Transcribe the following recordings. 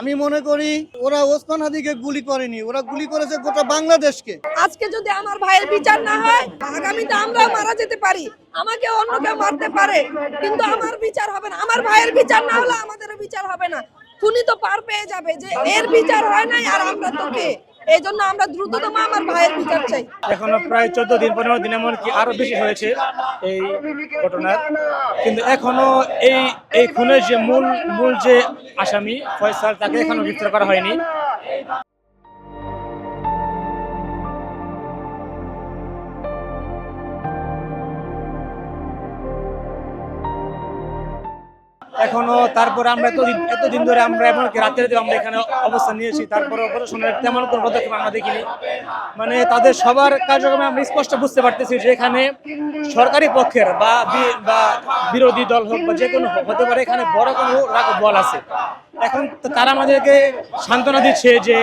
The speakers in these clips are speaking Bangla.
আমি মনে করি ওরা ওসমান হাদিকে গুলি করেনি, ওরা গুলি করেছে গোটা বাংলাদেশকে। আজকে যদি আমার ভাইয়ের বিচার না হয়, আগামীতে আমরাও মারা যেতে পারি, আমাকে অন্য কেউ মারতে পারে, কিন্তু আমার বিচার হবে না। আমার ভাইয়ের বিচার না হলে আমাদেরও বিচার হবে না। খুনি তো পার পেয়ে যাবে যে এর বিচার হয় নাই, আর আমরা তো কে? এই জন্য আমরা দ্রুততম আমার ভাইয়ের বিচার চাই। এখনো প্রায় 14 দিন 15 দিন, এমনকি আরো বেশি হয়েছে এই ঘটনার, কিন্তু এখনো এই খুনের যে মূল যে আসামি ফয়সাল, তাকে এখনো গ্রেফতার করা হয়নি। এখনো তারপরে আমরা এতদিন ধরে আমরা এমনকি রাত্রে আমরা এখানে অবস্থান নিয়েছি, তারপরে প্রশাসনের তেমন কোনো পদক্ষেপ আমরা দেখিনি। মানে তাদের সবার কার্যক্রমে আমরা স্পষ্ট বুঝতে পারতেছি যে এখানে সরকারি পক্ষের বা বিরোধী দল হোক বা যে কোনো হতে পারে, এখানে বড় কোনো বল আছে। এখন তারা আমাদেরকে সান্ত্বনা দিচ্ছে যে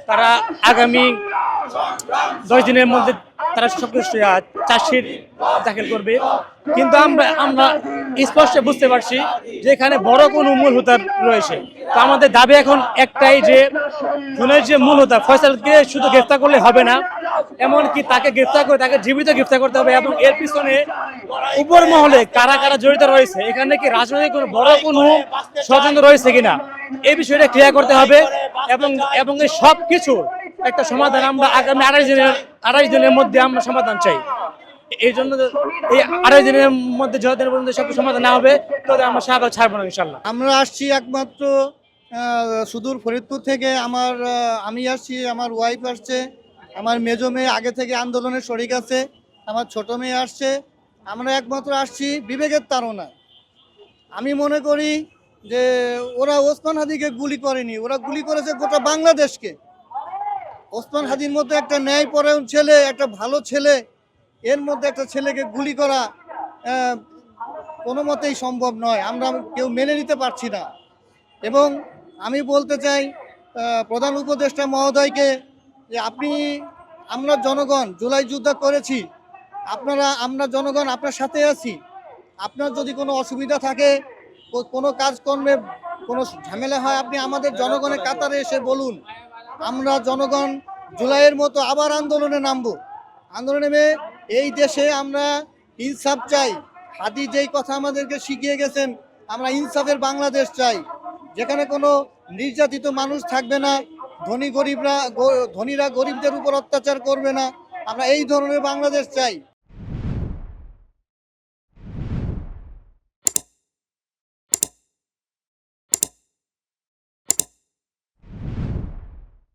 তারা আগামী 10 দিনের মধ্যে তারা সবকিছু চার্জশিট দাখিল করবে, কিন্তু আমরা স্পষ্ট বুঝতে পারছি যে এখানে বড় কোনো মূল হোতা রয়েছে। তো আমাদের দাবি এখন একটাই, যে খুনের যে মূল হোতা ফয়সালকে শুধু গ্রেফতার করলে হবে না, এমনকি তাকে গ্রেফতার করে তাকে জীবিত গ্রেফতার করতে হবে, এবং এর পিছনে উপর মহলে কারা কারা জড়িত রয়েছে, এখানে কি রাজনৈতিক কোনো বড় কোনো ষড়যন্ত্র রয়েছে কিনা, এই বিষয়টা ক্লিয়ার করতে হবে। এবং এই সব কিছু একটা সমাধান আমরা আগামী 28 দিনের মধ্যে আমরা সমাধান চাই। এই জন্য এই 28 দিনের মধ্যে যতদিন পর্যন্ত সব সমাধান না হবে, ততদিন আমরা সাগর ছাড়বো না ইনশাল্লাহ। আমরা আসছি একমাত্র সুদূর ফরিদপুর থেকে। আমি আসছি, আমার ওয়াইফ আসছে, আমার মেজো মেয়ে আগে থেকে আন্দোলনের শরিক আছে, আমার ছোট মেয়ে আসছে। আমরা একমাত্র আসছি বিবেকের তাড়না। আমি মনে করি যে ওরা ওসমান হাদিকে গুলি করেনি, ওরা গুলি করেছে গোটা বাংলাদেশকে। ওসমান হাদির মতো একটা ন্যায়পরায়ণ ছেলে, একটা ভালো ছেলে, এর মধ্যে একটা ছেলেকে গুলি করা কোনো মতেই সম্ভব নয়। আমরা কেউ মেনে নিতে পারছি না। এবং আমি বলতে চাই প্রধান উপদেষ্টা মহোদয়কে যে আমরা জনগণ জুলাই যুদ্ধ করেছি, আমরা জনগণ আপনার সাথে আছি। আপনার যদি কোনো অসুবিধা থাকে, কোনো কাজকর্মে কোনো ঝামেলা হয়, আপনি আমাদের জনগণের কাতারে এসে বলুন। আমরা জনগণ জুলাইয়ের মতো আবার আন্দোলনে নামবো। আন্দোলনে নেমে এই দেশে আমরা ইনসাফ চাই। হাদি যেই কথা আমাদেরকে শিখিয়ে গেছেন, আমরা ইনসাফের বাংলাদেশ চাই, যেখানে কোনো নির্যাতিত মানুষ থাকবে না, ধনীরা গরিবদের উপর অত্যাচার করবে না। আমরা এই ধরনের বাংলাদেশ চাই।